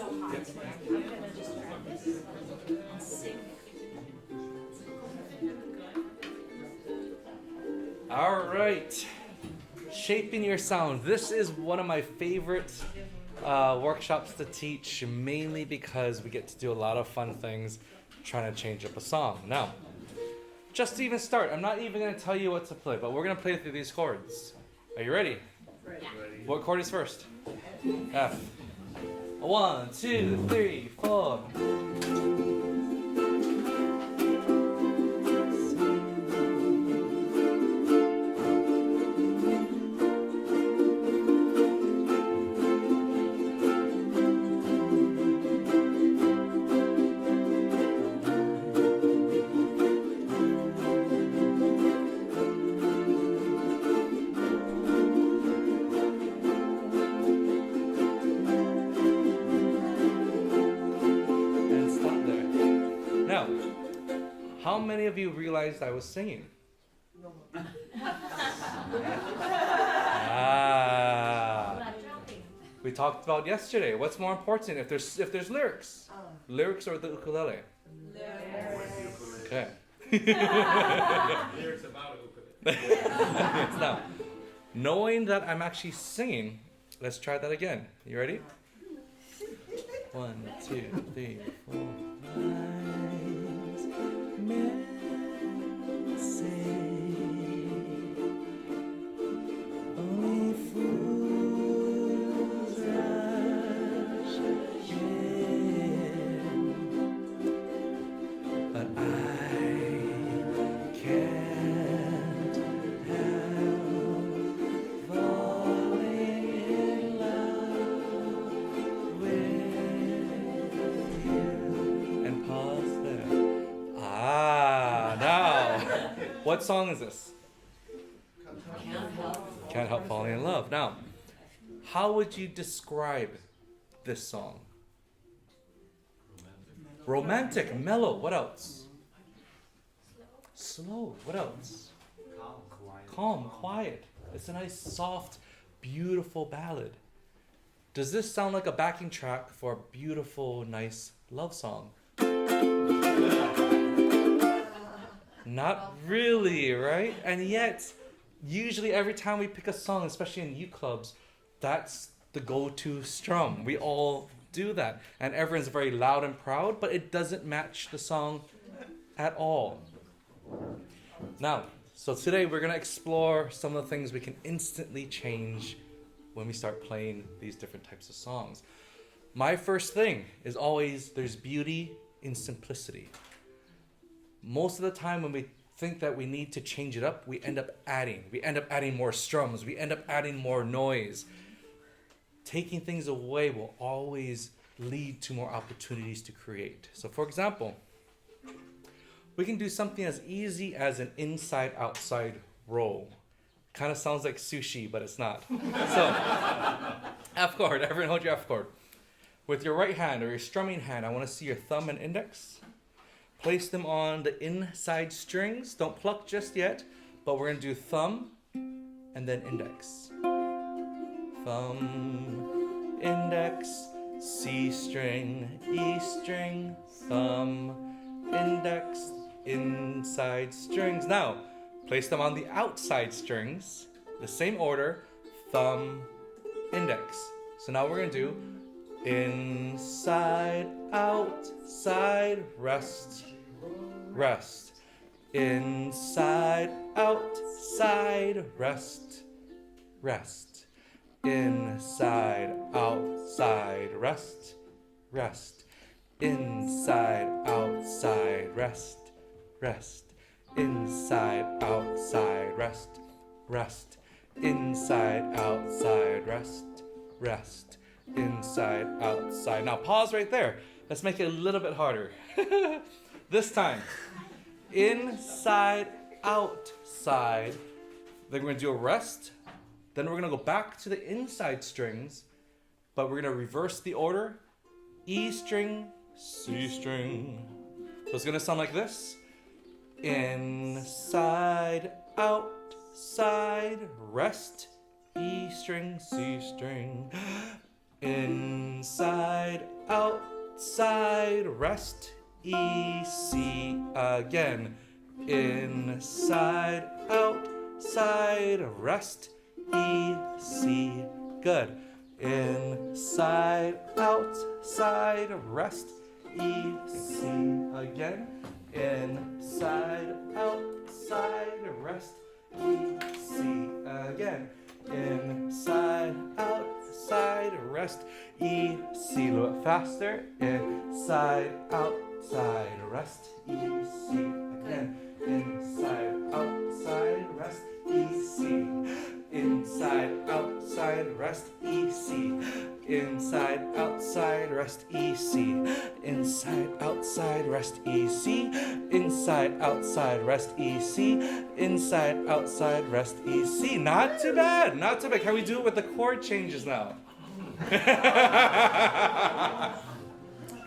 so hot today. I'm gonna just grab this and sing. All right, shaping your sound. This is one of my favorite workshops to teach, mainly because we get to do a lot of fun things trying to change up a song. Now, just to even start, I'm not even going to tell you what to play, but we're going to play through these chords. Are you ready? Yeah. What chord is first? F. 1, 2, 3, 4. How many of you realized I was singing? We talked about yesterday. What's more important if there's lyrics? Lyrics or the ukulele? Lyrics. Okay. Lyrics about ukulele. Now, knowing that I'm actually singing, let's try that again. You ready? 1, 2, 3, 4. Men say only fools rush in, but I can't help falling in love with you. And pause there. Now, what song is this? Can't Help Falling in Love. Now, how would you describe this song? Romantic, mellow. What else? Slow. What else? Calm, quiet. It's a nice, soft, beautiful ballad. Does this sound like a backing track for a beautiful, nice love song? Not really, right? And yet, usually every time we pick a song, especially in youth clubs, that's the go-to strum. We all do that. And everyone's very loud and proud, but it doesn't match the song at all. Now, so today we're going to explore some of the things we can instantly change when we start playing these different types of songs. My first thing is always there's beauty in simplicity. Most of the time when we think that we need to change it up, we end up adding. We end up adding more strums. We end up adding more noise. Taking things away will always lead to more opportunities to create. So for example, we can do something as easy as an inside-outside roll. Kind of sounds like sushi, but it's not. So, F chord. Everyone hold your F chord. With your right hand or your strumming hand, I want to see your thumb and index. Place them on the inside strings. Don't pluck just yet, but we're going to do thumb and then index. Thumb, index, C string, E string, thumb, index, inside strings. Now, place them on the outside strings, the same order, thumb, index. So now we're going to do inside, outside, rest, rest. Inside, outside, rest, rest. Inside, outside, rest, rest. Inside, outside, rest, rest. Inside, outside, rest, rest. Inside, outside, rest, rest. Inside, outside. Now pause right there. Let's make it a little bit harder. This time. Inside, outside. Then we're going to do a rest. Then we're going to go back to the inside strings, but we're going to reverse the order. E string, C string. So it's going to sound like this. Inside, outside, rest. E string, C string. Inside, outside, rest, E, C. Again, inside, outside, rest, E, C. Good. Inside, outside, rest, E, C. Again. Inside, outside, rest, E, C. Again. Inside, outside, rest, E, C. A little bit faster. Inside, outside, rest, E, C. Again. Inside, outside, rest, E, C. Inside, outside, rest, E, C. Inside, outside, rest, E, C. Inside, outside, rest, E, C. Inside, outside, rest, E, C. Inside, outside, rest, E, C. Not too bad, not too bad. Can we do it with the chord changes now?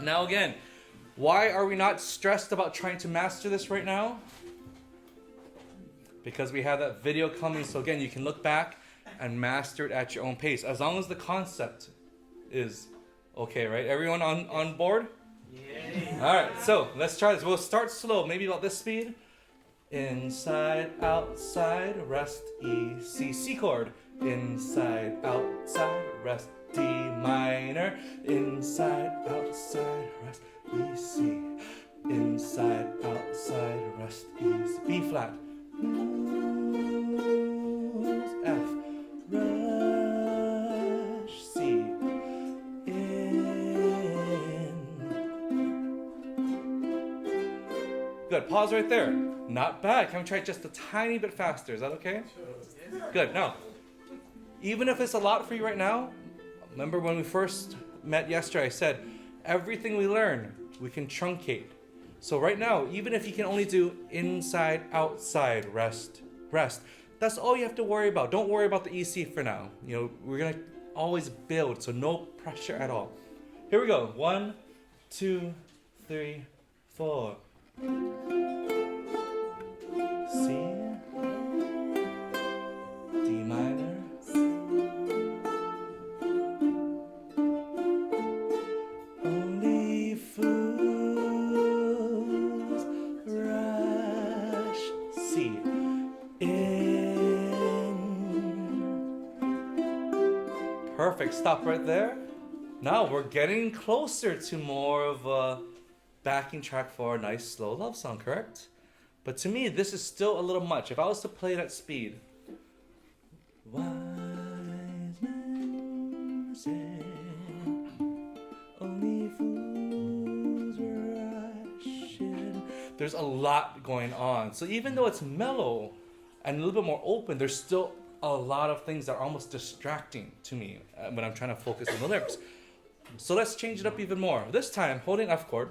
Now again, why are we not stressed about trying to master this right now? Because we have that video coming, so again, you can look back and master it at your own pace, as long as the concept is okay, right? Everyone on board? Yay. All right, so let's try this. We'll start slow, maybe about this speed. Inside, outside, rest, E, C, C chord. Inside, outside, rest, D minor. Inside, outside, rest, E, C. Inside, outside, rest, E, C. B flat. F, rush, C, in. Good, pause right there. Not bad. Can we try just a tiny bit faster? Is that okay? Good, now, even if it's a lot for you right now, remember when we first met yesterday, I said, everything we learn, we can truncate. So right now, even if you can only do inside, outside, rest, rest, that's all you have to worry about. Don't worry about the EC for now. You know, we're gonna always build, so no pressure at all. Here we go. 1, 2, 3, 4. C, D minor, only fools rush, C, in. Perfect, stop right there. Now we're getting closer to more of a backing track for a nice slow love song, correct? But to me, this is still a little much. If I was to play it at speed. Wise men say, only fools rush in. There's a lot going on. So even though it's mellow and a little bit more open, there's still a lot of things that are almost distracting to me when I'm trying to focus on the lyrics. So let's change it up even more. This time, holding F chord.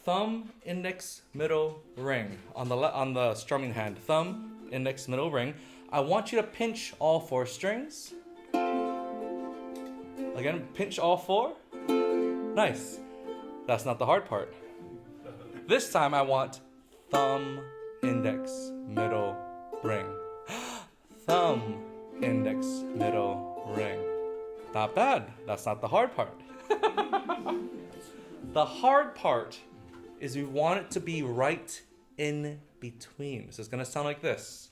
Thumb, index, middle, ring on the strumming hand. Thumb, index, middle, ring. I want you to pinch all 4 strings. Again, pinch all 4. Nice. That's not the hard part. This time I want thumb, index, middle, ring. Thumb, index, middle, ring. Not bad. That's not the hard part. The hard part is we want it to be right in between. So it's gonna sound like this.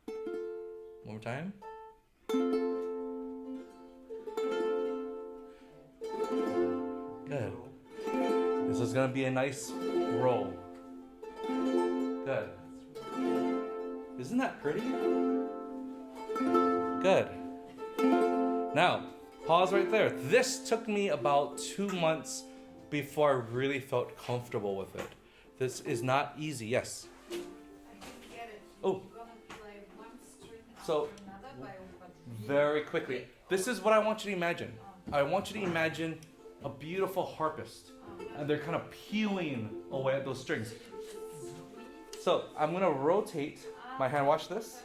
One more time. Good. This is gonna be a nice roll. Good. Isn't that pretty? Good. Now, pause right there. This took me about 2 months before I really felt comfortable with it. This is not easy. Yes? I get it. Oh. You're gonna play one string So, after another by what? very quickly. This is what I want you to imagine. I want you to imagine a beautiful harpist. And they're kind of peeling away at those strings. So, I'm going to rotate my hand. Watch this.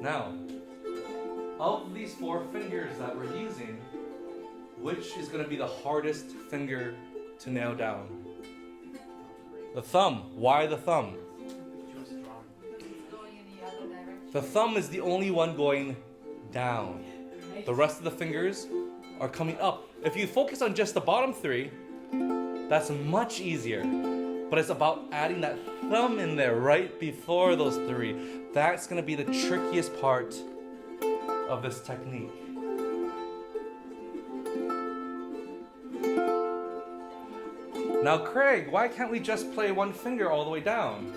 Now, of these 4 fingers that we're using, which is going to be the hardest finger to nail down? The thumb. Why the thumb? The thumb is the only one going down. The rest of the fingers are coming up. If you focus on just the bottom three, that's much easier. But it's about adding that thumb in there right before those three. That's going to be the trickiest part of this technique. Now, Craig, why can't we just play one finger all the way down?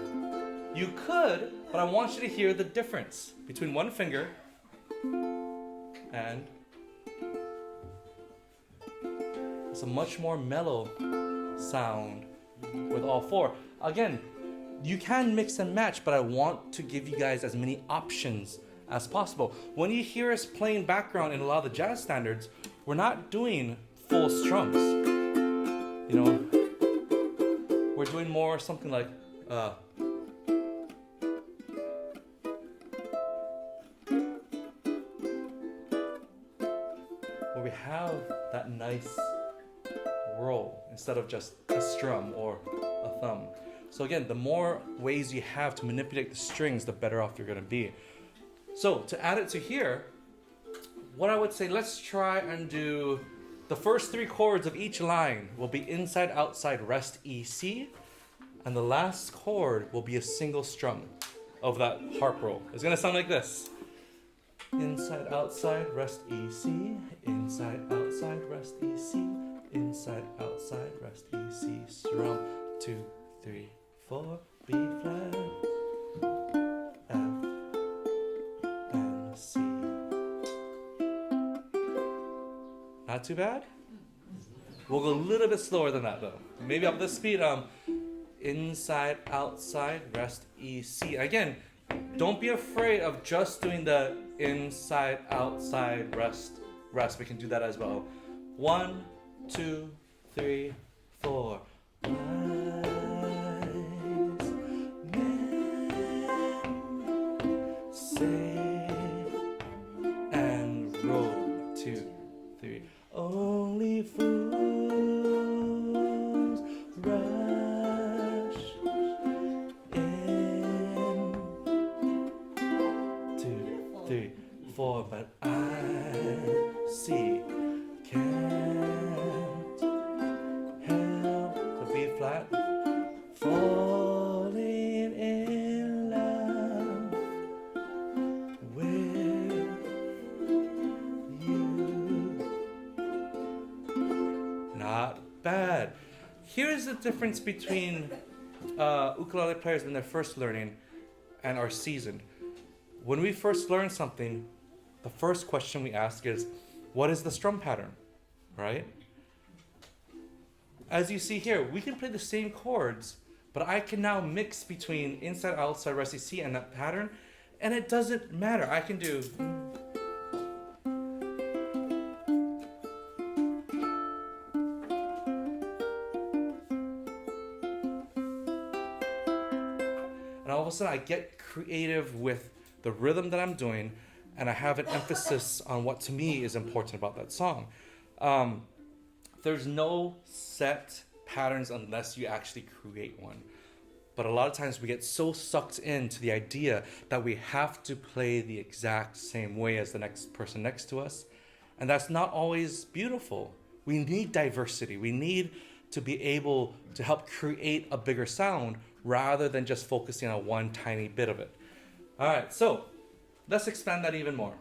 You could, but I want you to hear the difference between one finger and it's a much more mellow sound with all four. Again, you can mix and match, but I want to give you guys as many options as possible. When you hear us playing background in a lot of the jazz standards, we're not doing full strums. You know, we're doing more something like where we have that nice roll instead of just a strum or a thumb. So again, the more ways you have to manipulate the strings, the better off you're going to be. So to add it to here, what I would say, let's try and do the first three chords of each line will be inside, outside, rest, EC. And the last chord will be a single strum of that harp roll. It's going to sound like this. Inside, outside, rest, EC. Inside, outside, rest, EC. Inside, outside, rest, EC. Strum, 2, 3, 4, B flat, F, and C. Not too bad? We'll go a little bit slower than that though. Maybe up the speed. Inside, outside, rest, EC. Again, don't be afraid of just doing the inside, outside, rest, rest. We can do that as well. 1, 2, 3, 4. Say and roll. 2, 3. Only fools rush in. 2, 3, 4. But I see can't help the B flat falling in love with you. Not bad. Here's the difference between ukulele players when they're first learning and are seasoned. When we first learn something, the first question we ask is, what is the strum pattern, right? As you see here, we can play the same chords, but I can now mix between inside, outside, rest, C, and that pattern, and it doesn't matter. I can do. And all of a sudden, I get creative with the rhythm that I'm doing, and I have an emphasis on what to me is important about that song. There's no set patterns unless you actually create one. But a lot of times we get so sucked into the idea that we have to play the exact same way as the next person next to us. And that's not always beautiful. We need diversity. We need to be able to help create a bigger sound rather than just focusing on one tiny bit of it. All right, so let's expand that even more.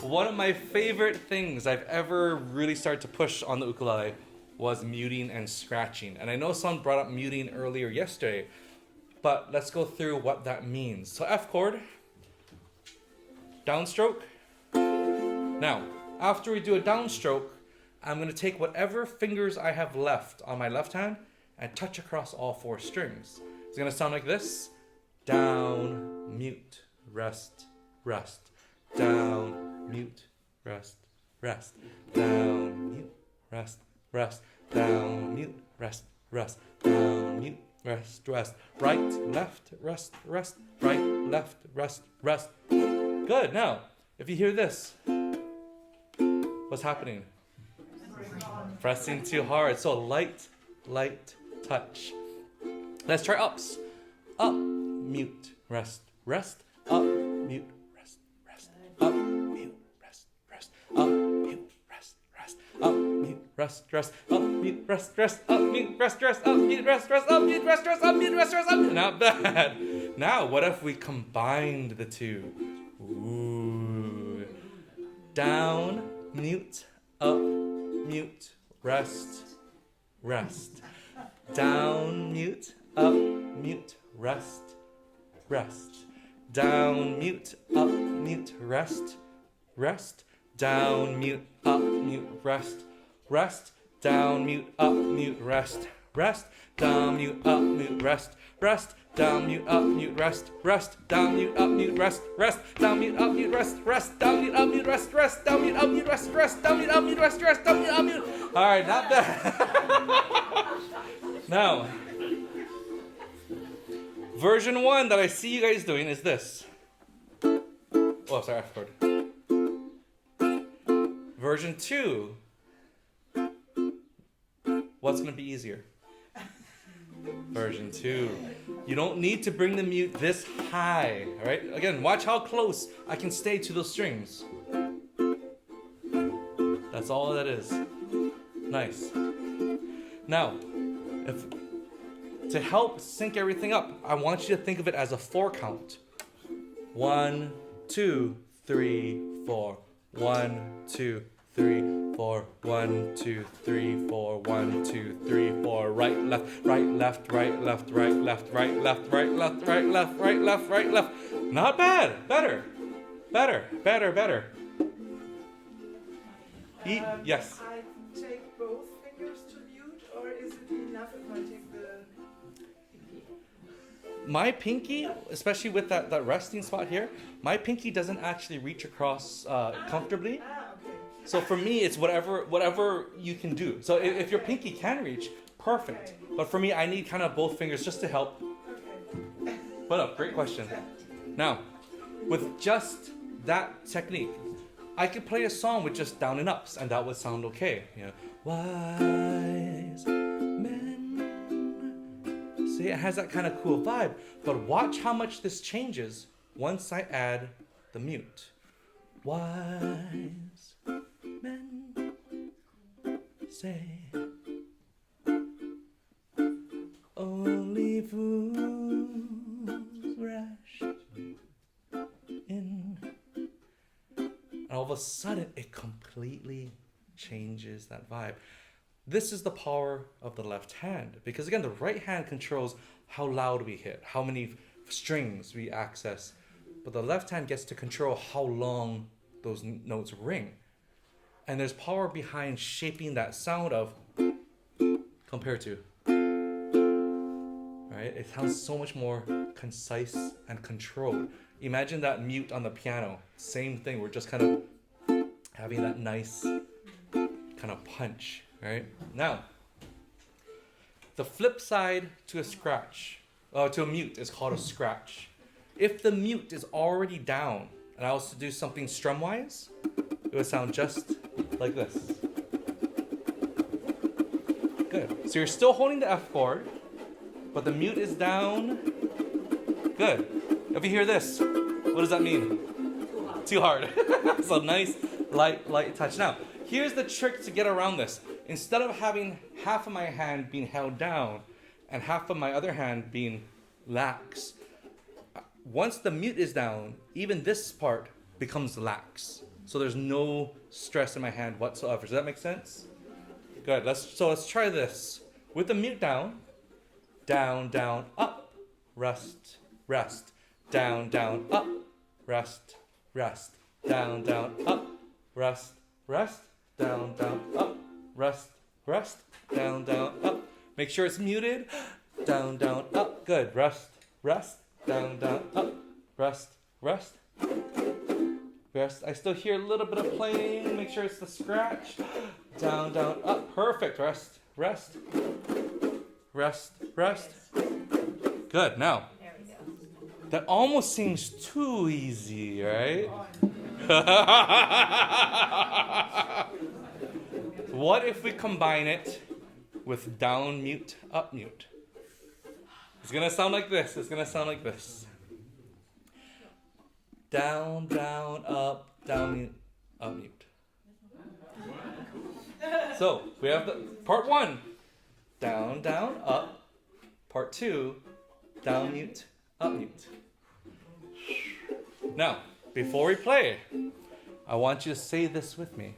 One of my favorite things I've ever really started to push on the ukulele was muting and scratching. And I know someone brought up muting earlier yesterday, but let's go through what that means. So F chord, downstroke. Now, after we do a downstroke, I'm going to take whatever fingers I have left on my left hand and touch across all four strings. It's going to sound like this. Down, mute, rest, rest. Down, mute, rest, rest. Down, mute, rest, rest. Down, mute, rest, rest. Down, mute, rest, rest. Right, left, rest, rest. Right, left, rest, rest. Good. Now, if you hear this, what's happening? Pressing too hard. So light touch. Let's try ups. Up, mute, rest, rest. Up, mute, rest, rest. Up, mute, rest, rest. Up, mute, rest, rest. Up, mute, rest, rest. Up, mute, rest, rest. Up, mute, rest, rest. Up, mute, rest, rest. Up, mute, rest, rest. Up, mute, rest, rest. Up. Not bad. Now, what if we combined the two? Ooh. Down, mute, up, mute, rest, rest. Down, mute, up, mute, rest, rest. Down, mute, up, mute, rest, rest. Down, mute, up, mute, rest, rest. Down, mute, up, mute, rest, rest. Down, mute, up, mute, rest, rest. Down, mute, up, mute, rest, rest. Down, mute, up, mute, rest, rest. Down, mute, up, mute, rest, rest. Down, mute, up, mute, rest, rest. Down, mute, up, mute, rest, rest. Down, mute, up, mute, rest, rest. Down, mute, up, mute. All right, not bad. Now, version 1 that I see you guys doing is this. Oh, sorry, I forgot. Version 2. What's going to be easier? Version 2. You don't need to bring the mute this high, all right? Again, watch how close I can stay to those strings. That's all that is. Nice. Now, to help sync everything up, I want you to think of it as a 4 count. 1, 2, 3, 4. 1, 2, 3, 4. 1, 2, 3, 4. 1, 2, 3, 4. Right, left, right, left, right, left, right, left, right, left, right, left, right, left, right, left, right, left. Not bad. Better. Better. Better. Better. Yes. I take both fingers to mute, or is it enough if I take the pinky? My pinky, especially with that resting spot here, my pinky doesn't actually reach across comfortably. Okay. So for me, it's whatever you can do. So if your pinky can reach, perfect. But for me, I need kind of both fingers just to help. Okay. But up, great question. Now, with just that technique, I could play a song with just down and ups, and that would sound okay. You know, wise men. See, it has that kind of cool vibe. But watch how much this changes once I add the mute. Wise men say only fools rush in. And all of a sudden, it completely changes that vibe. This is the power of the left hand. Because again, the right hand controls how loud we hit, how many strings we access. But the left hand gets to control how long those notes ring. And there's power behind shaping that sound of compared to. Right? It sounds so much more concise and controlled. Imagine that mute on the piano. Same thing. We're just kind of having that nice kind of punch. Right? Now, the flip side to a scratch, to a mute is called a scratch. If the mute is already down, and I was to do something strum-wise, it would sound just like this. Good. So you're still holding the F chord, but the mute is down. Good. If you hear this, what does that mean? Too hard. So nice, light touch. Now, here's the trick to get around this. Instead of having half of my hand being held down and half of my other hand being lax, once the mute is down, even this part becomes lax. So there's no stress in my hand whatsoever. Does that make sense? Good. Let's try this. With the mute down, down, down, up, rest, rest, down, down, up, rest, rest, down, down, up, rest, rest, down, down, up, rest, rest, down, down, up. Make sure it's muted. Down, down, up. Good. Rest, rest, down, down, up. Rest, rest, rest. I still hear a little bit of playing. Make sure it's the scratch. Down, down, up. Perfect. Rest, rest, rest, rest. Good. Now, There we go. that almost seems too easy, right? What if we combine it with down mute, up mute? It's gonna sound like this. It's gonna sound like this. Down, down, up, down, mute, up, mute. So we have the part 1. Down, down, up. Part 2. Down, mute, up, mute. Now, before we play, I want you to say this with me.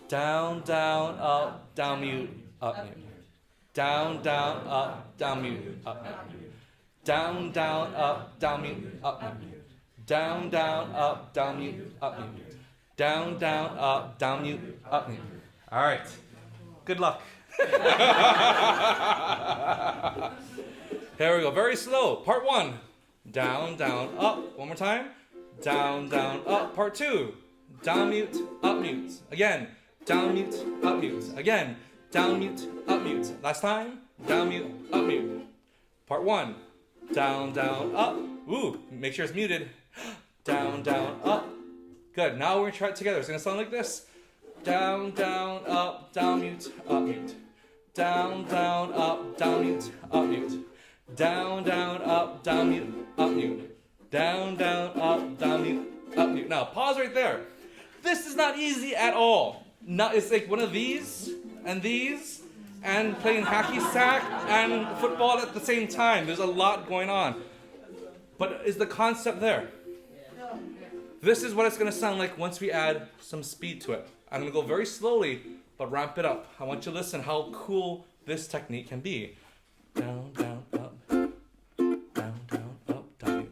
Down, down, up, down, mute, up, mute. Down, down, up, down, mute, up, mute. Down, down, up, down, mute, up, mute. Down, down, up, down, mute, up, mute. Down, down, up, down, mute, up, mute. All right. Good luck. Here we go. Very slow. Part 1. Down, down, up. One more time. Down, down, up. Part 2. Down, mute, up, mute. Again. Down, mute, up, mute. Again. Down, mute, up, mute. Last time. Down, mute, up, mute. Part 1. Down, down, up. Ooh, make sure it's muted. Down, down, up. Good. Now we're going to try it together. It's going to sound like this. Down, down, up, down, mute, up, mute. Down, down, up, down, mute, up, mute. Down, down, up, down, mute, up, mute. Down, down, up, down, mute, up, mute. Now, pause right there. This is not easy at all. Not, it's like one of these, and playing hacky sack and football at the same time. There's a lot going on. But is the concept there? This is what it's going to sound like once we add some speed to it. I'm going to go very slowly, but ramp it up. I want you to listen how cool this technique can be. Down, down, up. Down, down, up, down, mute.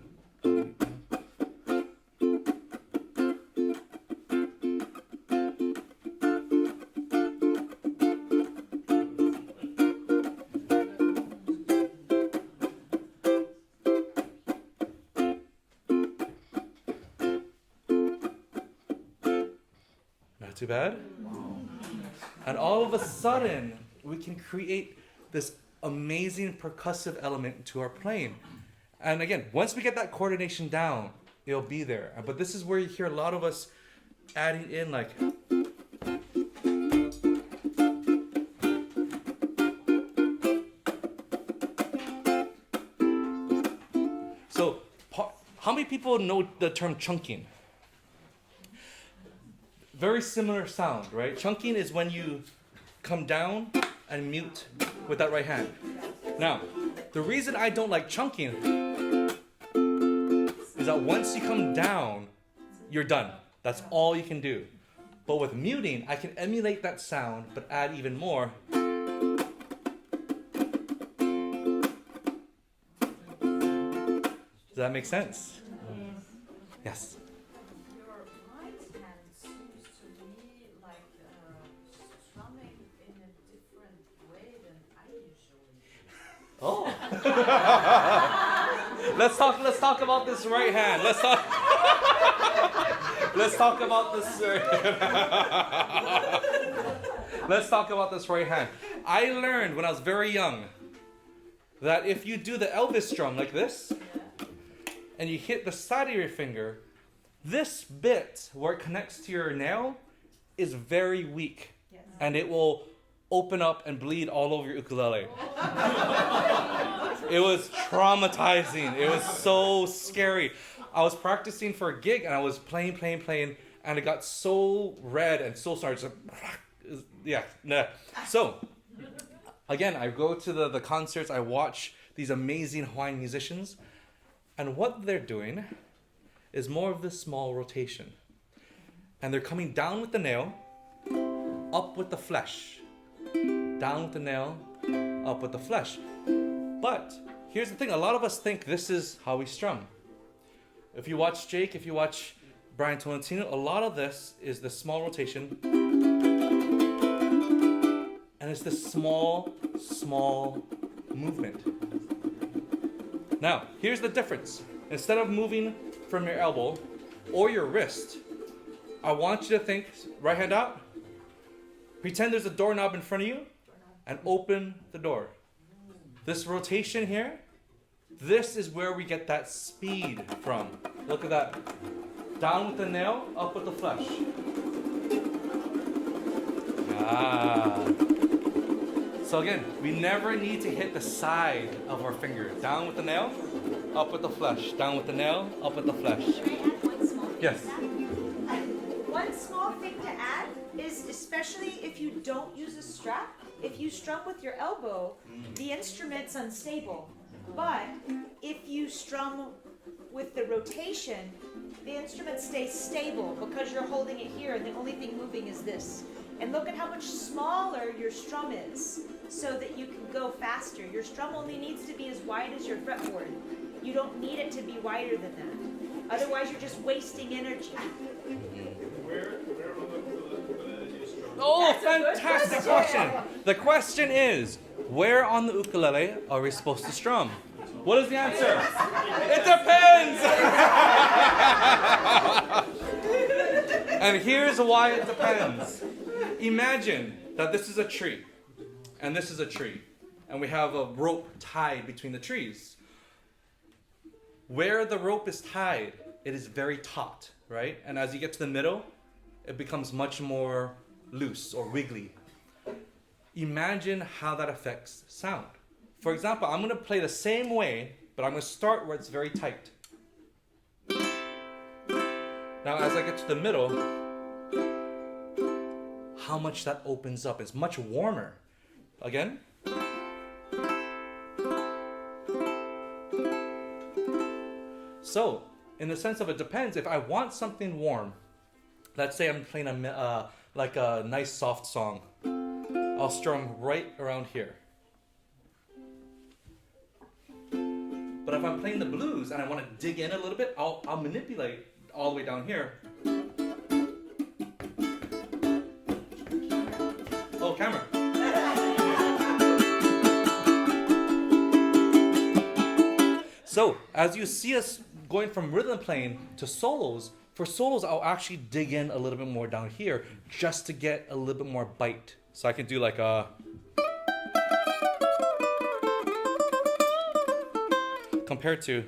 Not too bad. And all of a sudden, we can create this amazing percussive element to our playing. And again, once we get that coordination down, it'll be there. But this is where you hear a lot of us adding in like... So, how many people know the term chunking? Very similar sound, right? Chunking is when you come down and mute with that right hand. Now, the reason I don't like chunking is that once you come down, you're done. That's all you can do. But with muting, I can emulate that sound, but add even more. Does that make sense? Yes. Oh. Let's talk about this right hand. Let's talk about this Let's talk about this right hand. I learned when I was very young that if you do the Elvis drum like this and you hit the side of your finger, this bit where it connects to your nail is very weak. Yes. And it will open up and bleed all over your ukulele. It was traumatizing. It was so scary. I was practicing for a gig and I was playing, and it got so red and so sorry. So, again, I go to the concerts, I watch these amazing Hawaiian musicians, and what they're doing is more of this small rotation. And they're coming down with the nail, up with the flesh. Down with the nail, up with the flesh. But here's the thing, a lot of us think this is how we strum. If you watch Jake, if you watch Brian Tolentino, a lot of this is the small rotation. And it's this small movement. Now, here's the difference. Instead of moving from your elbow or your wrist, I want you to think, right hand out, pretend there's a doorknob in front of you, and open the door. This rotation here, this is where we get that speed from. Look at that. Down with the nail, up with the flesh. So again, we never need to hit the side of our finger. Down with the nail, up with the flesh. Down with the nail, up with the flesh. Can I add one small thing Yes. to that? One small thing to add is, especially if you don't use a strap, if you strum with your elbow, the instrument's unstable. But if you strum with the rotation, the instrument stays stable because you're holding it here and the only thing moving is this. And look at how much smaller your strum is so that you can go faster. Your strum only needs to be as wide as your fretboard. You don't need it to be wider than that. Otherwise, you're just wasting energy. Where on the ukulele do you strum? Oh, That's a good fantastic question. question. The question is, where on the ukulele are we supposed to strum? What is the answer? It depends! And here's why it depends. Imagine that this is a tree, and this is a tree, and we have a rope tied between the trees. Where the rope is tied, it is very taut, right? And as you get to the middle, it becomes much more loose or wiggly. Imagine how that affects sound. For example, I'm going to play the same way, but I'm going to start where it's very tight. Now, as I get to the middle, how much that opens up is much warmer. Again. So, in the sense of it depends. If I want something warm, let's say I'm playing like a nice soft song, I'll strum right around here. But if I'm playing the blues and I want to dig in a little bit, I'll manipulate all the way down here. Oh, camera. So, as you see us going from rhythm playing to solos, for solos I'll actually dig in a little bit more down here just to get a little bit more bite. So I can do like a... compared to...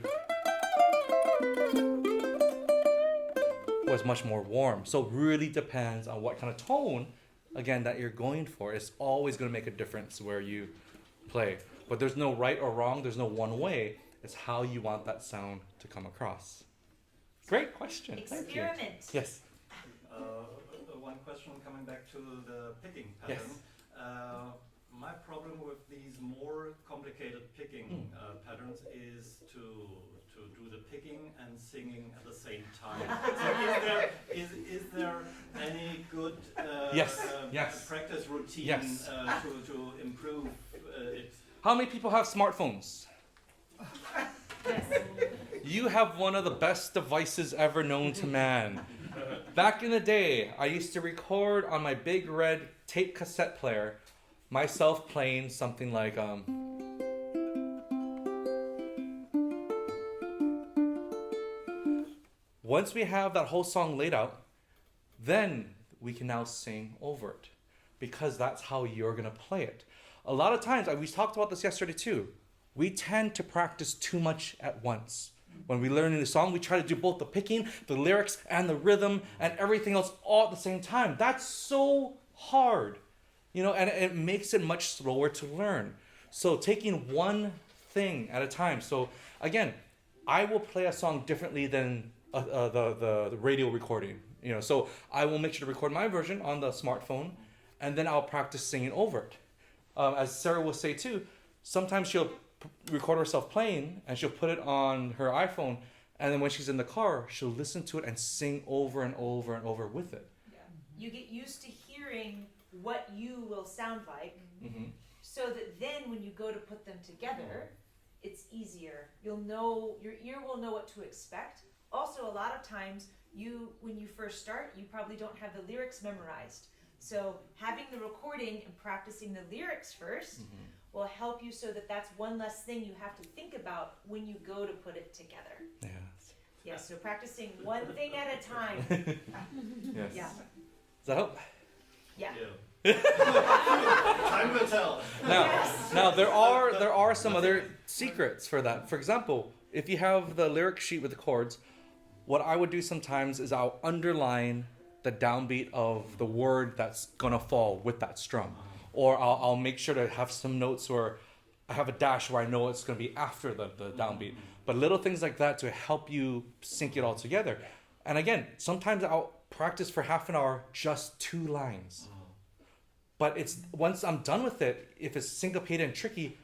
was much more warm. So it really depends on what kind of tone, again, that you're going for. It's always going to make a difference where you play. But there's no right or wrong. There's no one way. It's how you want that sound to come across. Great question. Thank you. Experiment. Yes. One question coming back to the picking Yes. pattern. My problem with these more complicated picking patterns is to do the picking and singing at the same time. So is there any good Yes. practice routine Yes. to improve it? How many people have smartphones? Yes. You have one of the best devices ever known to man. Back in the day, I used to record on my big red tape cassette player myself playing something like Once we have that whole song laid out, then we can now sing over it, because that's how you're going to play it. A lot of times, we talked about this yesterday too, we tend to practice too much at once. When we learn a new song, we try to do both the picking, the lyrics, and the rhythm, and everything else all at the same time. That's so hard, and it makes it much slower to learn. So taking one thing at a time. So again, I will play a song differently than the radio recording. So I will make sure to record my version on the smartphone, and then I'll practice singing over it. As Sarah will say too, sometimes she'll record herself playing and she'll put it on her iPhone, and then when she's in the car, she'll listen to it and sing over and over and over with it. Yeah. You get used to hearing what you will sound like, so that then when you go to put them together, it's easier. Your ear will know what to expect. Also, a lot of times, when you first start, you probably don't have the lyrics memorized. So having the recording and practicing the lyrics first will help you, so that that's one less thing you have to think about when you go to put it together. Yes. Yes, so practicing one thing at a time. Yes. Yeah. Does that help? Yeah. Time will tell. Now there are some other secrets for that. For example, if you have the lyric sheet with the chords, what I would do sometimes is I'll underline the downbeat of the word that's gonna fall with that strum. or I'll make sure to have some notes where I have a dash where I know it's going to be after the downbeat. But little things like that to help you sync it all together. And again, sometimes I'll practice for half an hour, just 2 lines. But it's once I'm done with it, if it's syncopated and tricky,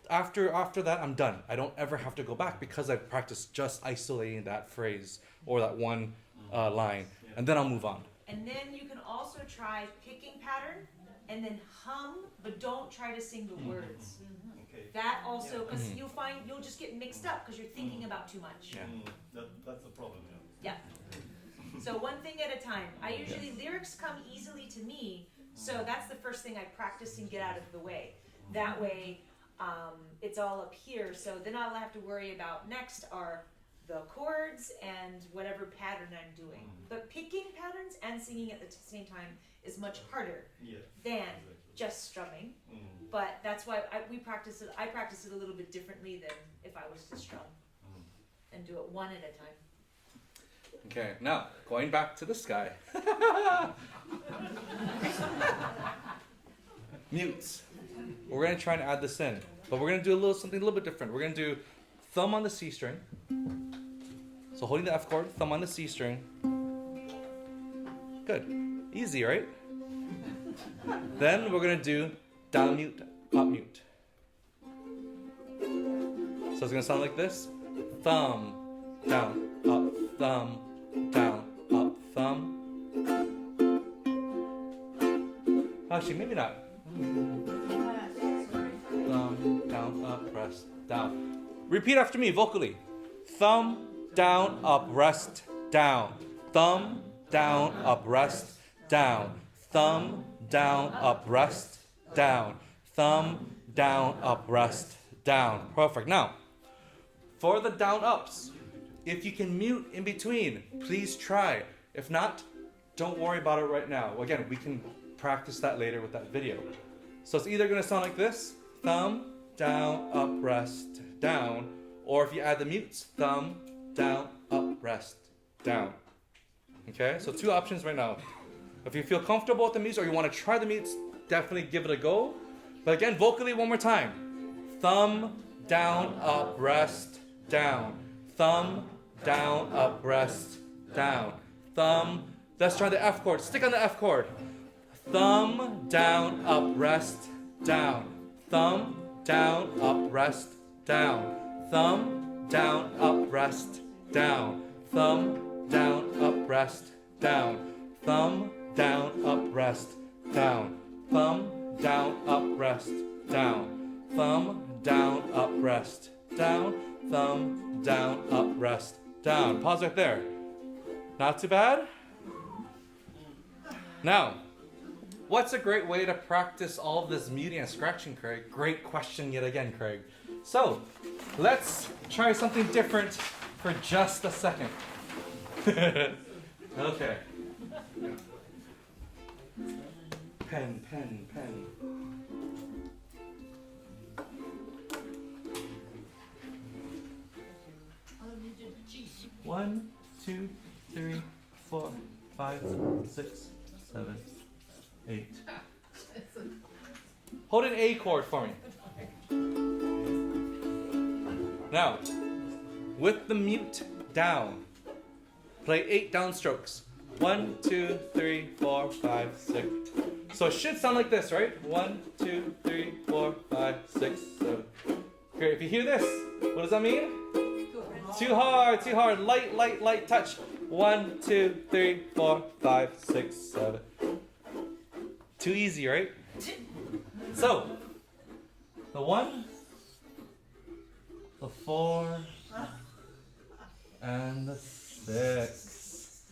after that I'm done. I don't ever have to go back because I've practiced just isolating that phrase or that one line, and then I'll move on. And then you can also try picking pattern and then hum, but don't try to sing the words. Okay. That also, because you'll find you'll just get mixed up because you're thinking about too much. Yeah. That's the problem. Yeah. Yeah. So one thing at a time. I usually lyrics come easily to me, so that's the first thing I practice and get out of the way. That way, it's all up here. So then all I have to worry about next are the chords and whatever pattern I'm doing. But picking patterns and singing at the same time is much harder than just strumming. But that's why I practice it a little bit differently than if I was to strum and do it one at a time. Okay, now going back to this guy. Mutes. We're gonna try and add this in, but we're gonna do something a little bit different. We're gonna do thumb on the C string. So holding the F chord, thumb on the C string. Good, easy, right? Then we're gonna do down mute, up mute. So it's gonna sound like this: thumb, down, up, thumb, down, up, thumb. Actually, maybe not. Thumb, down, up, rest, down. Repeat after me vocally. Thumb, down, up, rest, down. Thumb, down, up, rest, down. Thumb, down, up, rest, down. Thumb, down, up, rest, down. Perfect. Now, for the down ups, if you can mute in between, please try. If not, don't worry about it right now. Again, we can practice that later with that video. So it's either going to sound like this: thumb, down, up, rest, down. Or if you add the mutes, thumb, down, up, rest, down. Okay, so 2 options right now. If you feel comfortable with the mutes or you want to try the mutes, definitely give it a go. But again, vocally one more time. Thumb, down, up, rest, down. Thumb, down, up, rest, down. Thumb, let's try the F chord. Stick on the F chord. Thumb, down, up, rest, down. Thumb, down, up, rest, down. Thumb, down, up, rest, down. Thumb, down, up, rest, down. Thumb, down, up, rest, down. Thumb, down, up, rest, down. Thumb, down, up, rest, down. Thumb, down, up, rest, down. Pause right there. Not too bad? Now, what's a great way to practice all of this muting and scratching, Craig? Great question yet again, Craig. So, let's try something different for just a second. Okay. Pen, pen, pen. One, two, three, 4, 5, 6, 7, 8. Hold an A chord for me. Now, with the mute down, play 8 downstrokes. 1, 2, 3, 4, 5, 6. So it should sound like this, right? 1, 2, 3, 4, 5, 6, 7. Great. If you hear this, what does that mean? Too hard, too hard. Light, light, light touch. 1, 2, 3, 4, 5, 6, 7. Too easy, right? So, the 1, the 4, and the 6.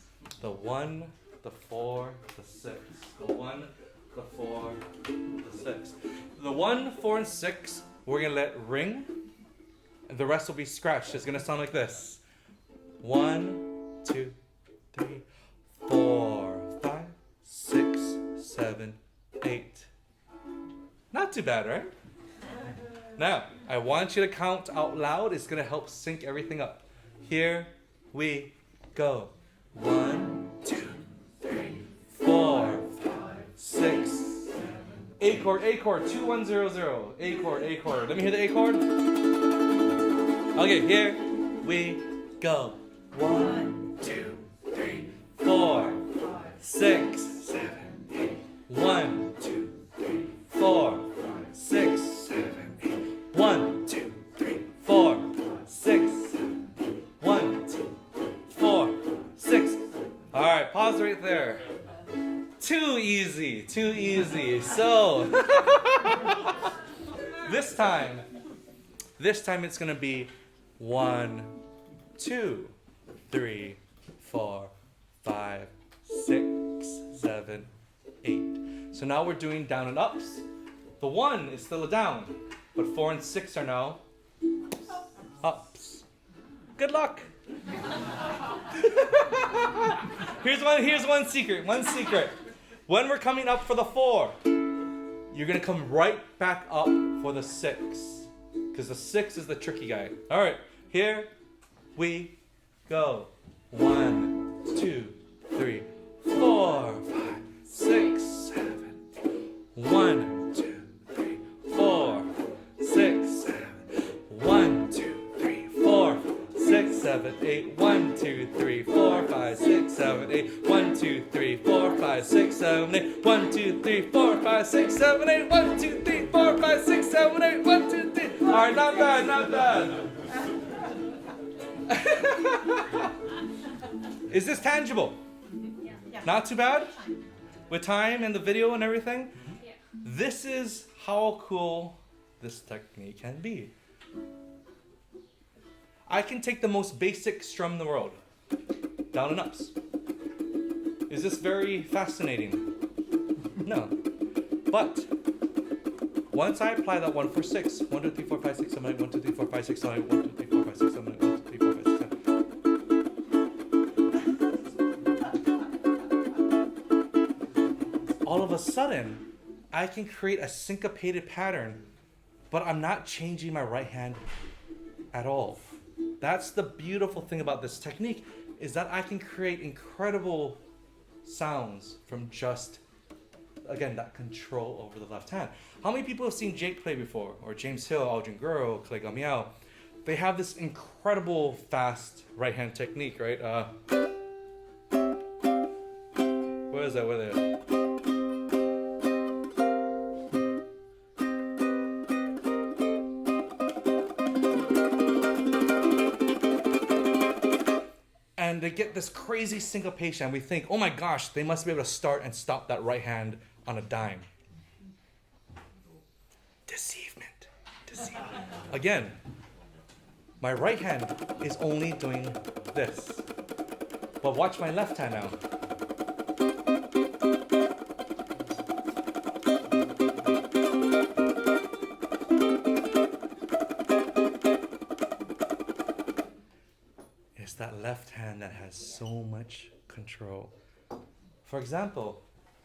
The 1, the 4, the 6. The 1, the 4, the 6. The 1, 4, and 6, we're going to let ring. And the rest will be scratched. It's going to sound like this. 1, 2, 3, 4, 5, 6, 7, 8. Not too bad, right? Now, I want you to count out loud. It's going to help sync everything up. Here we go. 1, 2, 3, 4, 5, 6, 8 chord, A chord, 2100. A chord, A chord. Let me hear the A chord. Okay, here we go. 1, 2, 3, 4, 6, 7, 8. 1, 2, 3, 4, 6, 7, 8. 1, 2, 3, 4, 6, 1, 2, 4, 6. All right, pause right there. Too easy, too easy. So this time it's gonna be 1, 2, 3, 4, 5, 6, 7, 8. So now we're doing down and ups. The 1 is still a down, but 4 and 6 are now ups. Good luck. Here's one secret. When we're coming up for the 4, you're gonna come right back up for the 6, because the 6 is the tricky guy. All right, here we go. 1, 2, 3, 4, 5, 6, 7. 1, 2, 3, 4, 6, 7. 1, 2, 3, 4, 6, 7, 8. 1, 2, 3, 4, 5, 6, 7, 8. 1, 2, 3, 4, 5, 6, 7, 8. 1, 2, 3, 4, 5, 6, 7, 8. 1, 2, 3, 4, 5, 6, 7, 8. 1, 2, 3. All right, not bad, not bad. Is this tangible? Yeah. Not too bad? With time and the video and everything? Yeah. This is how cool this technique can be. I can take the most basic strum in the world, down and ups. Is this very fascinating? No. But once I apply that 1, 4, 6, 1, 2, 3, 4, 5, 6, 7, 8, 1, 2, 3, 4, 5, 6, 7, 8, 1, 2, 3, 4, 5, 6, 7, 8, 1, 2, 3, 4, 5, 6, 7. All of a sudden, I can create a syncopated pattern, but I'm not changing my right hand at all. That's the beautiful thing about this technique, is that I can create incredible sounds from just, again, that control over the left hand. How many people have seen Jake play before? Or James Hill, Aldrin Guro, Clay Gamiao? They have this incredible fast right hand technique, right? Where is that? Where is that? And they get this crazy syncopation, and we think, oh my gosh, they must be able to start and stop that right hand on a dime. Deceivement. Again, my right hand is only doing this. But watch my left hand now. It's that left hand that has so much control. For example,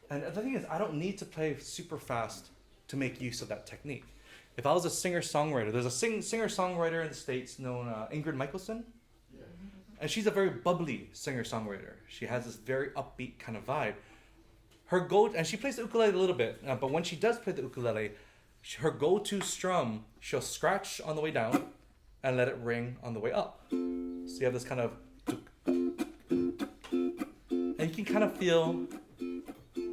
and the thing is, I don't need to play super fast to make use of that technique. If I was a singer-songwriter, there's a singer-songwriter in the States known Ingrid Michaelson. And she's a very bubbly singer-songwriter. She has this very upbeat kind of vibe. And she plays the ukulele a little bit, but when she does play the ukulele, her go-to strum, she'll scratch on the way down and let it ring on the way up. So you have this kind of, and you can kind of feel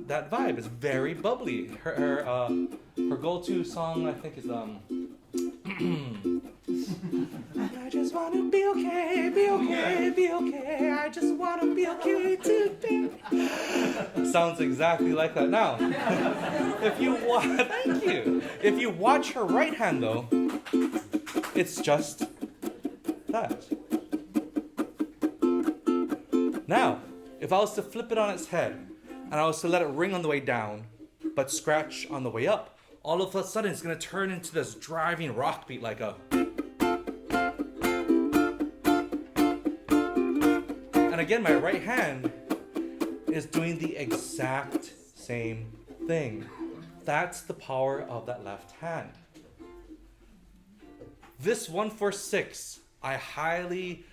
that vibe. It's very bubbly. Her go-to song, I think, is I just want to be okay, be okay, be okay. I just want to be okay today. Sounds exactly like that. Now, thank you. If you watch her right hand, though, it's just that. Now, if I was to flip it on its head, and I was to let it ring on the way down, but scratch on the way up, all of a sudden it's going to turn into this driving rock beat like a... And again, my right hand is doing the exact same thing. That's the power of that left hand. This 1-4-6, I highly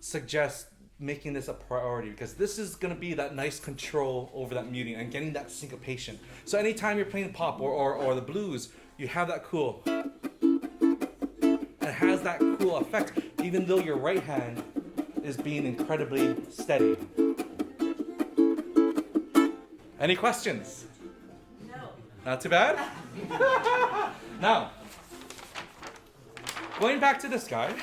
suggest making this a priority because this is going to be that nice control over that muting and getting that syncopation. So anytime you're playing pop or the blues, you have that cool. It has that cool effect, even though your right hand is being incredibly steady. Any questions? No. Not too bad? Now, going back to this guy.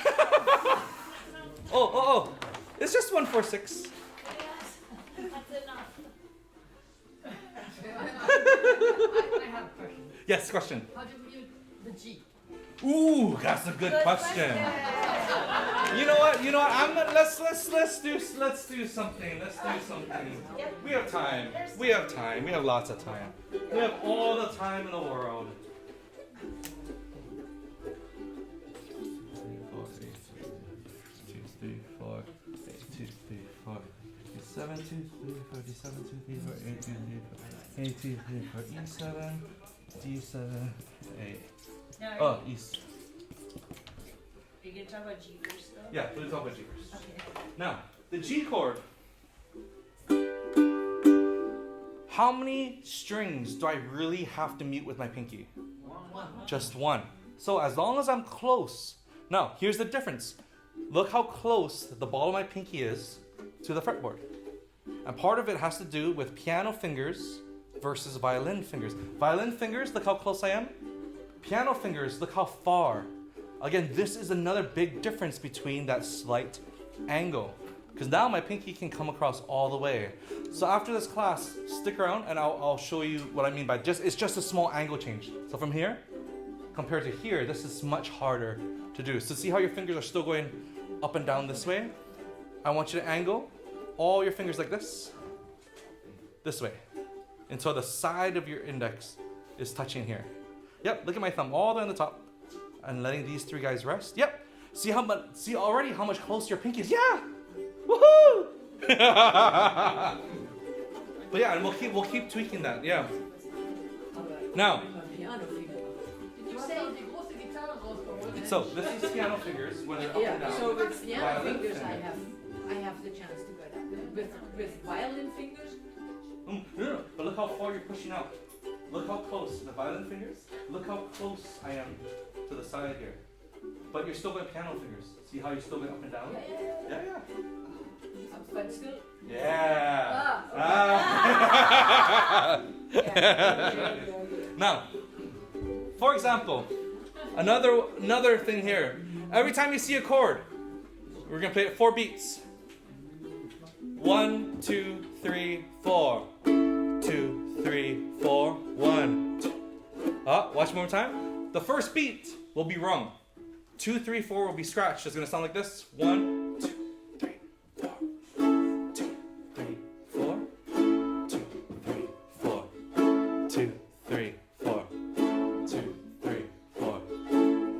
Oh. It's just 146. Yes, that's enough. I have a question. Yes, question. How do you mute the G? Ooh, that's a good question. You know what? I'm gonna let's do something. Let's do something. Yep. We have time. We have lots of time. We have all the time in the world. 7, 2, 3, 4, D7, 2, 3, 4, 8, 2, 3, 4, 8, 2, 3, 4, E7, D7, 8. Now, Oh, East. are you gonna talk about G first though? Yeah, we'll talk about G first. Okay. Now, the G chord. How many strings do I really have to mute with my pinky? One. Just one. So as long as I'm close. Now, here's the difference. Look how close the ball of my pinky is to the fretboard. And part of it has to do with piano fingers versus violin fingers. Violin fingers, look how close I am. Piano fingers, look how far. Again, this is another big difference between that slight angle. Because now my pinky can come across all the way. So after this class, stick around and I'll show you what I mean by it's just a small angle change. So from here, compared to here, this is much harder to do. So see how your fingers are still going up and down this way? I want you to angle all your fingers like this way, until the side of your index is touching here. Yep, look at my thumb all the way on the top, and letting these three guys rest. Yep, see already how much closer your pinky is. Yeah, woohoo! But yeah, and we'll keep tweaking that. Yeah. Now, Piano finger. Did you say the große Gitarre rausgeholt? so this is piano fingers when they're up and Yeah, down. so with piano Violin fingers finger. I have the chance to go down. With violin fingers, No, but look how far you're pushing out. Look how close, the violin fingers, look how close I am to the side here. But you're still going piano fingers. See how you're still going up and down? Yeah. but still. Yeah. Now, for example, another thing here. Every time you see a chord, we're going to play it 4 beats. 1, 2, 3, 4. 2, 3, 4. 1, 2. Watch one more time. The first beat will be rung. 2, 3, 4 will be scratched. It's going to sound like this. 1, 2, 3, 4. 2, 3, 4. 2, 3, 4. 2, 3, 4. 2, 3, 4.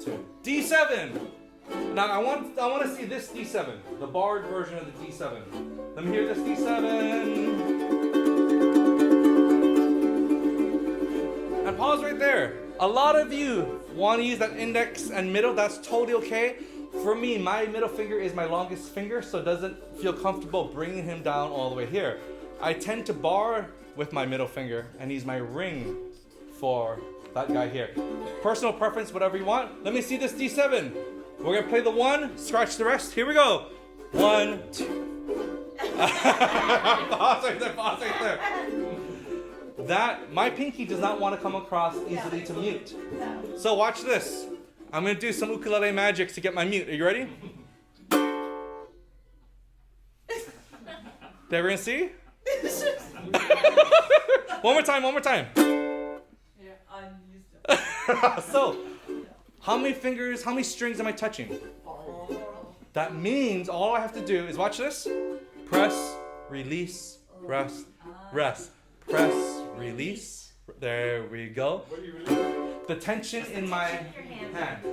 2. D7. Now I want to see this D7, the barred version of the D7. Let me hear this D7. And pause right there. A lot of you want to use that index and middle. That's totally okay. For me, my middle finger is my longest finger, so it doesn't feel comfortable bringing him down all the way here. I tend to bar with my middle finger and use my ring for that guy here. Personal preference, whatever you want. Let me see this D7. We're going to play the 1, scratch the rest. Here we go. 1, 2. Pause right there. That, my pinky does not want to come across easily to mute. So watch this. I'm going to do some ukulele magic to get my mute. Are you ready? Did everyone see? One more time. Yeah, I'm used to. So, how many strings am I touching? That means all I have to do is watch this. Press, release, rest, rest. Press, release. There we go. What do you really? The tension in my hand.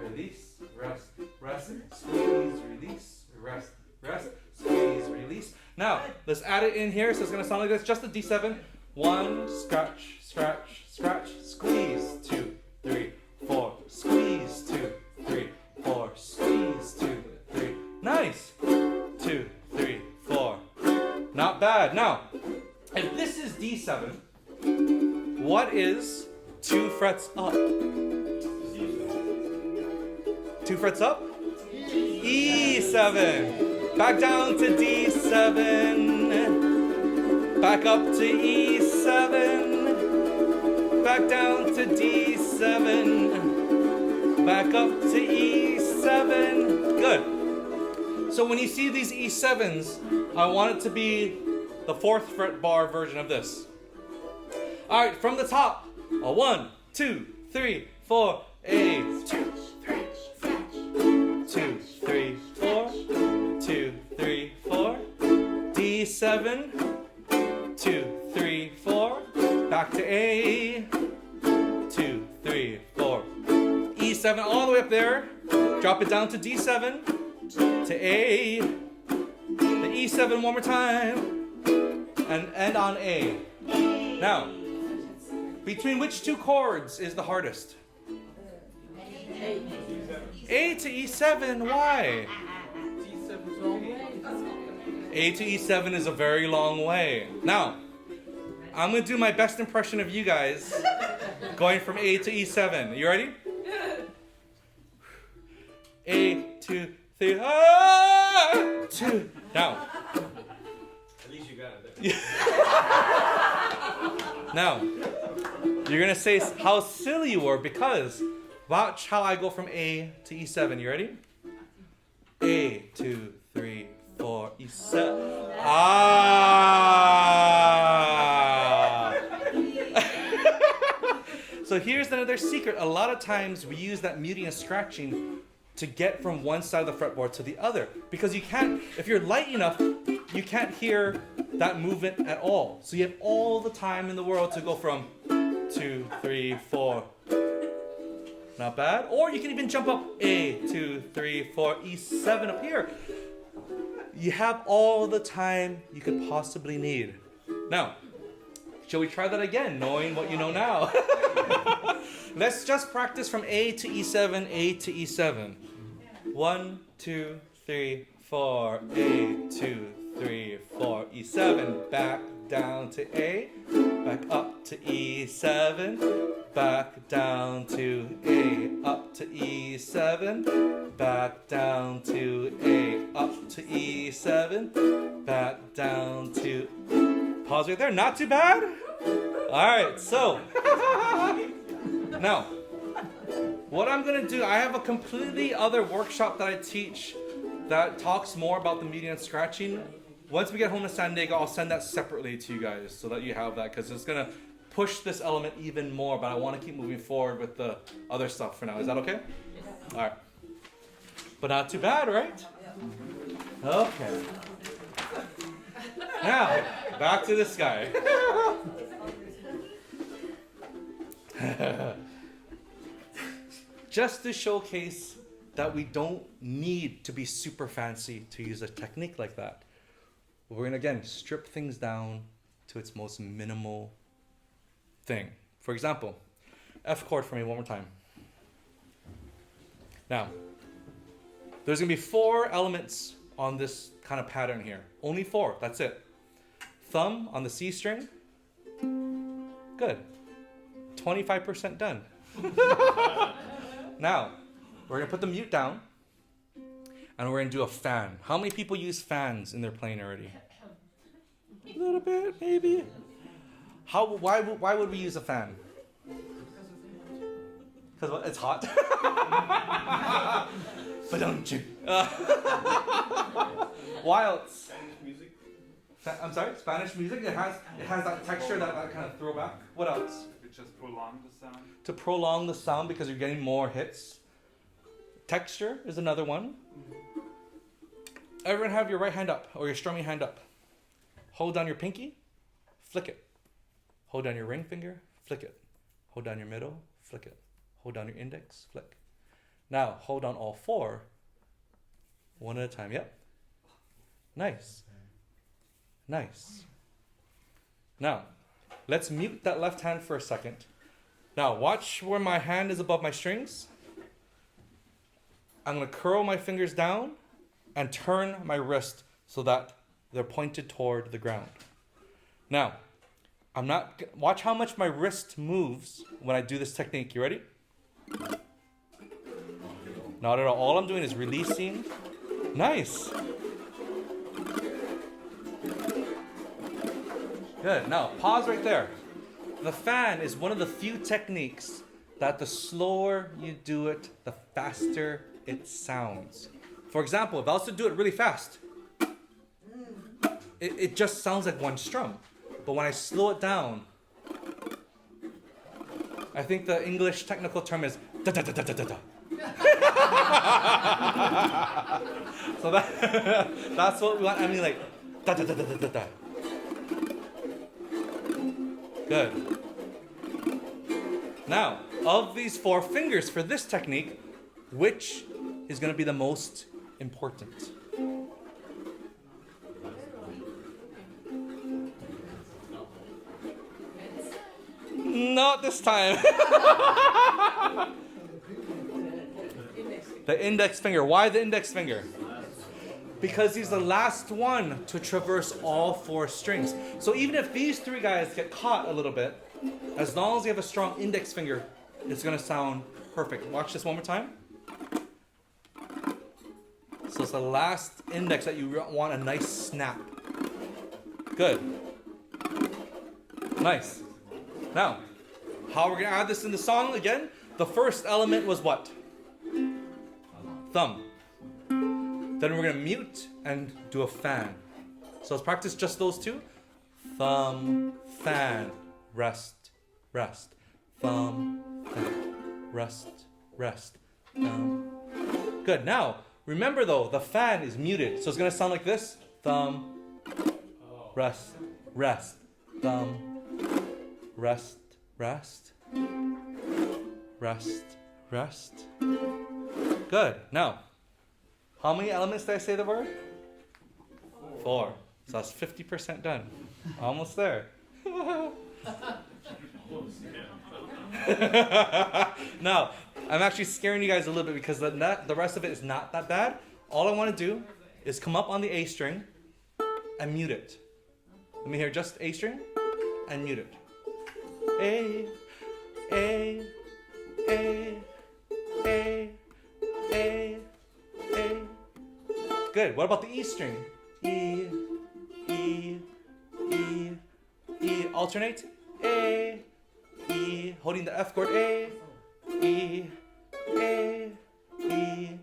Release, rest, rest, squeeze, release, rest, rest, squeeze, release. Now, let's add it in here so it's going to sound like this. Just the D7. 1, scratch, scratch, scratch, squeeze. 2, 3, 4, squeeze. 2, 3, 4, squeeze. 2, 3. Nice. 2, Not bad. Now, if this is D7, what is 2 frets up? 2 frets up? E7. Back down to D7. Back up to E7. Back down to D7. Back up to E7. Good. So when you see these E7s, I want it to be the 4th fret bar version of this. All right, from the top. 1, 2, 3, 4. A. 2, 3, 2, 3, 4. 2, 3, 4. D7. 2, 3, 4. Back to A. 2, 3, 4. E7 all the way up there. Drop it down to D7. To A. The E7 one more time. And end on A. Now, between which 2 chords is the hardest? A to E7. Why? A to E7 is a very long way. Now, I'm going to do my best impression of you guys going from A to E7. You ready? A, 2, 3, 2. Now. At least you got it there. Now, you're going to say how silly you were because watch how I go from A to E7. You ready? A, 2, 3, 4, E7. Ah! So here's another secret. A lot of times we use that muting and scratching to get from one side of the fretboard to the other. Because you can't, if you're light enough, you can't hear that movement at all. So you have all the time in the world to go from 2, 3, 4. Not bad. Or you can even jump up A, 2, 3, 4, E7 up here. You have all the time you could possibly need. Now, shall we try that again, knowing what you know now? Let's just practice from A to E7, A to E7. 1, 2, 3, 4, A, 2, 3, 4, E7. Back down to A, back up to E7, back down to A, up to E7, back down to A, up to E7, back down to... Pause right there, not too bad? Alright, so... Now, what I'm going to do, I have a completely other workshop that I teach that talks more about the muting and scratching. Once we get home to San Diego, I'll send that separately to you guys so that you have that because it's going to push this element even more, but I want to keep moving forward with the other stuff for now. Is that okay? All right. But not too bad, right? Okay. Now, back to this guy. Just to showcase that we don't need to be super fancy to use a technique like that. We're going to, again, strip things down to its most minimal thing. For example, F chord for me one more time. Now, there's going to be 4 elements on this kind of pattern here. Only 4, that's it. Thumb on the C string. Good. 25% done. Now, we're going to put the mute down. And we're going to do a fan. How many people use fans in their playing already? A little bit, maybe. Why would we use a fan? Because it's hot. But don't you? Why else? Spanish music. I'm sorry, Spanish music. It has that texture, that kind of throwback. What else? It just prolong the sound. To prolong the sound because you're getting more hits. Texture is another one. Everyone have your right hand up or your strumming hand up. Hold down your pinky, flick it. Hold down your ring finger, flick it. Hold down your middle, flick it. Hold down your index, flick. Now, hold on all 4, one at a time. Yep. Nice. Nice. Now, let's mute that left hand for a second. Now, watch where my hand is above my strings. I'm going to curl my fingers down and turn my wrist so that They're pointed toward the ground. Now, watch how much my wrist moves when I do this technique. You ready? Not at all. All I'm doing is releasing. Nice. Good. Now, pause right there. The fan is one of the few techniques that the slower you do it, the faster it sounds. For example, if I was to do it really fast, it just sounds like one strum. But when I slow it down, I think the English technical term is da da da da da da da. So that's what we want. I mean, like da da da da da da da. Good. Now, of these 4 fingers for this technique, which is going to be the most important? Not this time. The index finger. Why the index finger? Because he's the last one to traverse all 4 strings. So even if these 3 guys get caught a little bit, as long as you have a strong index finger, it's going to sound perfect. Watch this one more time. So it's the last index that you want a nice snap. Good. Nice. Now, how we're going to add this in the song again? The first element was what? Thumb. Then we're going to mute and do a fan. So let's practice just those 2. Thumb, fan, rest, rest. Thumb, fan, rest, rest. Thumb. Good. Now, remember though, the fan is muted. So it's going to sound like this. Thumb, rest, rest. Thumb, rest, rest. Rest, rest. Good. Now, how many elements did I say there were? 4. So that's 50% done. Almost there. Now, I'm actually scaring you guys a little bit because the rest of it is not that bad. All I want to do is come up on the A string and mute it. Let me hear just A string and mute it. A, A, A, A, A, A. Good. What about the E string? E, E, E, E. Alternate. A, E. Holding the F chord. A, E, A, E,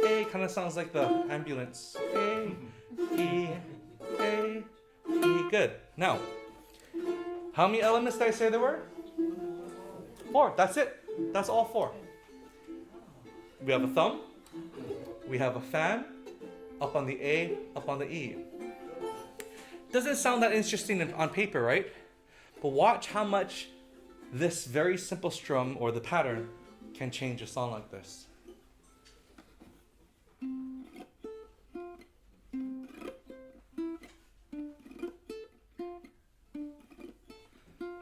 A. Kind of sounds like the ambulance. A, E, A, E. Good. Now, how many elements did I say there were? 4. That's it. That's all 4. We have a thumb. We have a fan. Up on the A, up on the E. Doesn't sound that interesting on paper, right? But watch how much this very simple strum or the pattern can change a song like this.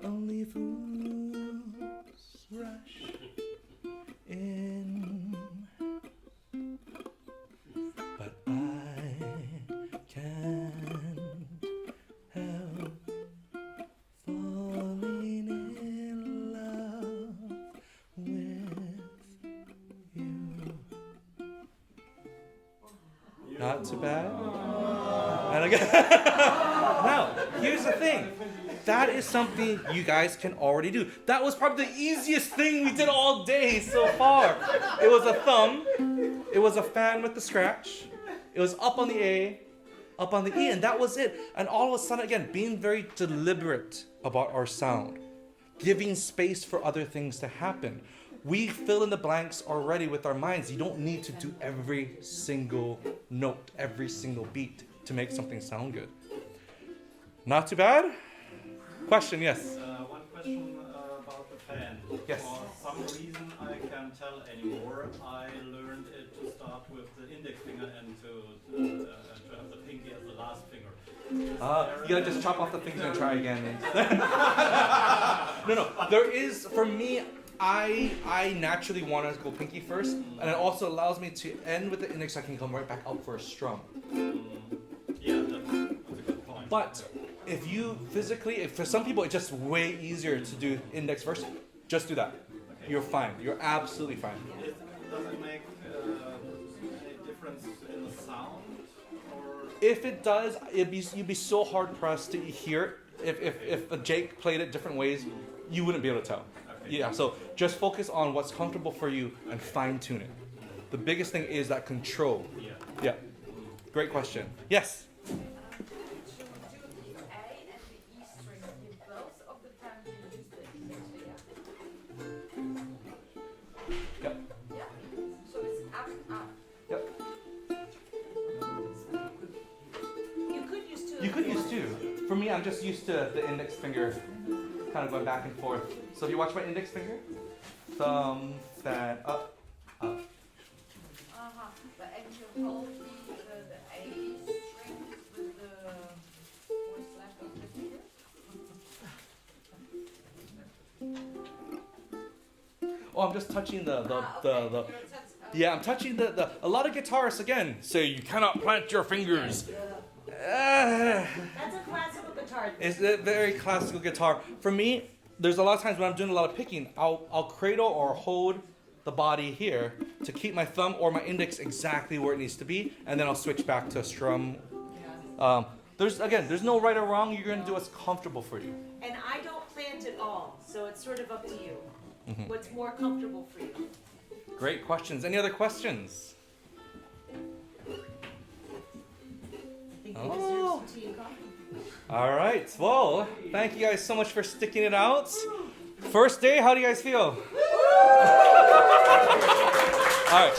Only fools rush in, but I can't help falling in love with you. Not too bad. And again, now here's the thing. That is something you guys can already do. That was probably the easiest thing we did all day so far. It was a thumb. It was a fan with the scratch. It was up on the A, up on the E, and that was it. And all of a sudden, again, being very deliberate about our sound. Giving space for other things to happen. We fill in the blanks already with our minds. You don't need to do every single note, every single beat to make something sound good. Not too bad? Question, yes. One question about the fan. Yes. For some reason I can't tell anymore. I learned it to start with the index finger and to have the pinky as the last finger. You gotta just chop off the finger and try again. No. There is, for me, I naturally want to go pinky first, and it also allows me to end with the index so I can come right back up for a strum. Yeah, that's But if you physically, if for some people it's just way easier to do index first, just do that. You're fine. You're absolutely fine. Does it make any difference in the sound? Or If it does, you'd be so hard pressed to hear it. If Jake played it different ways, you wouldn't be able to tell. okay. Yeah, so just focus on what's comfortable for you and fine tune it. The biggest thing is that control. Yeah. Yeah. Great question. Yes? To do the A and the E string, you both of the time you use the index finger. Yep. Yeah. So it's up, up. Yep. You could use two. You could use two. For me, I'm just used to the index finger kind of going back and forth. So if you watch my index finger, thumb, fan, up, up. But and you hold the A string with the fourth slash of the finger. Oh, I'm just touching the Okay. yeah, I'm touching the a lot of guitarists again say you cannot plant your fingers. Ah. That's a classical guitar. It's a very classical guitar. For me, there's a lot of times when I'm doing a lot of picking, I'll cradle or hold the body here to keep my thumb or my index exactly where it needs to be, and then I'll switch back to strum. There's no right or wrong. You're gonna do what's comfortable for you. And I don't plant at all, so it's sort of up to you. Mhm. What's more comfortable for you? Great questions. Any other questions? I think you Oh. deserve some tea and coffee. All right. Well, thank you guys so much for sticking it out. First day, how do you guys feel? All right.